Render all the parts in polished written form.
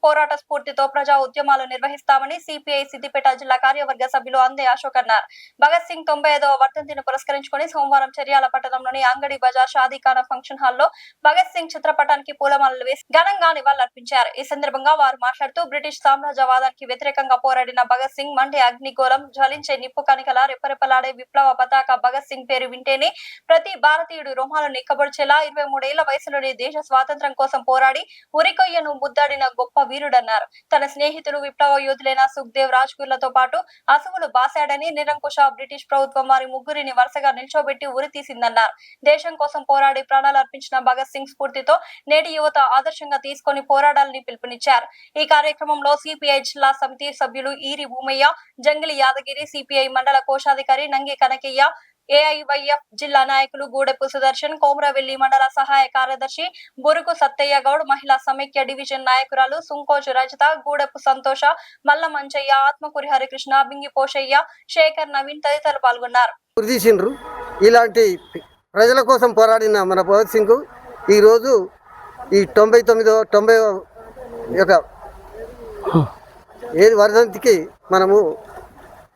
పోరాట స్ఫూర్తితో ప్రజా ఉద్యమాలు నిర్వహిస్తామని సిపిఐ సిద్దిపేట జిల్లా కార్యవర్గ సభ్యులు అందే అశోక్ అన్నారు. భగత్ సింగ్ 95వ వర్ధంతిని పురస్కరించుకుని సోమవారం చర్యాల పట్టణంలోని అంగడి బజార్ షాదీఖానా ఫంక్షన్ హాల్లో భగత్ సింగ్ చిత్రపటానికి పూలమాలలు వేసి ఘనంగా నివాళులర్పించారు. ఈ సందర్భంగా వారు మాట్లాడుతూ బ్రిటిష్ సామ్రాజ్యవాదానికి వ్యతిరేకంగా పోరాడిన భగత్ సింగ్ మండే అగ్నిగోళం, జ్వలించే నిప్పు కణికల, రెపరెపలాడే విప్లవ పతాక భగత్ సింగ్ పేరు వింటేనే ప్రతి భారతీయుడు రోమాలు నిక్కబొడిచేలా 23 ఏళ్ల వయసులోనే దేశ స్వాతంత్ర్యం కోసం పోరాడి ఉరికొయ్యను ముద్దాడిన గొప్ప వీరుడన్నారు. తన స్నేహితులు విప్లవ యోధులైన సుఖ్దేవ్, రాజ్గుర్లతో పాటు అసువులు బాసాడని, నిరంకుశ బ్రిటిష్ ప్రభుత్వం వారి ముగ్గురిని వరుసగా నిల్చోబెట్టి ఉరి తీసిందన్నారు. దేశం కోసం పోరాడి ప్రాణాలు అర్పించిన భగత్ సింగ్ స్ఫూర్తితో నేటి యువత ఆదర్శంగా తీసుకొని పోరాడాలని పిలుపునిచ్చారు. ఈ కార్యక్రమంలో సిపిఐ జిల్లా సమితి సభ్యులు ఈరి భూమయ్య, జంగిలి యాదగిరి, సిపిఐ మండల కోశాధికారి నంగి కనకయ్య, ఏఐవైఎఫ్ జిల్లా నాయకులు గూడెపు సుదర్శన్, కోమరవెల్లి మండల సహాయ కార్యదర్శి బురుకు సత్తయ్య గౌడ్, మహిళా సమైక్య డివిజన్ నాయకురాలు సుంకోజు రజిత, గూడెపు సంతోష, మల్ల మంచయ్య, ఆత్మకూరి హరికృష్ణ, బింగి పోషయ్య, శేఖర్, నవీన్ తదితరులు పాల్గొన్నారు. ఇలాంటి ప్రజల కోసం పోరాడిన మన భగత్ సింగ్ ఈరోజు ఈ 90వ వర్ధంతికి మనము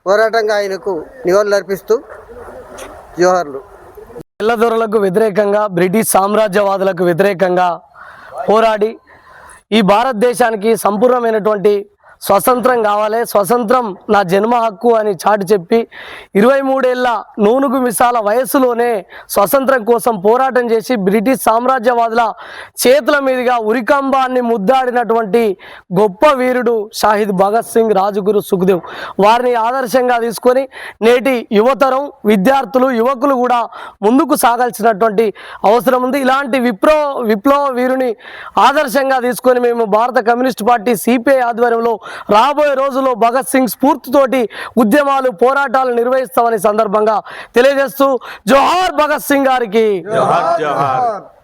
పోరాటంగా ఆయనకు నివాళులు అర్పిస్తూ జోహార్లు. తెల్లదొరలకు వ్యతిరేకంగా, బ్రిటిష్ సామ్రాజ్యవాదులకు వ్యతిరేకంగా పోరాడి ఈ భారతదేశానికి సంపూర్ణమైనటువంటి స్వతంత్రం కావాలి, స్వతంత్రం నా జన్మ హక్కు అని చాటి చెప్పి 23 ఏళ్ల నూనుగు మిసాల వయసులోనే స్వతంత్రం కోసం పోరాటం చేసి బ్రిటిష్ సామ్రాజ్యవాదుల చేతుల మీదుగా ఉరికంబాన్ని ముద్దాడినటువంటి గొప్ప వీరుడు షాహిద్ భగత్ సింగ్, రాజగురు సుఖ్దేవ్. వారిని ఆదర్శంగా తీసుకొని నేటి యువతరం, విద్యార్థులు, యువకులు కూడా ముందుకు సాగాల్సినటువంటి అవసరం ఉంది. ఇలాంటి విప్లవ వీరుని ఆదర్శంగా తీసుకొని మేము భారత కమ్యూనిస్ట్ పార్టీ సిపిఐ ఆధ్వర్యంలో రాబోయే రోజుల్లో భగత్ సింగ్ స్ఫూర్తితోటి ఉద్యమాలు, పోరాటాలు నిర్వహిస్తామని సందర్భంగా తెలియజేస్తూ జోహార్ భగత్ సింగ్ గారికి.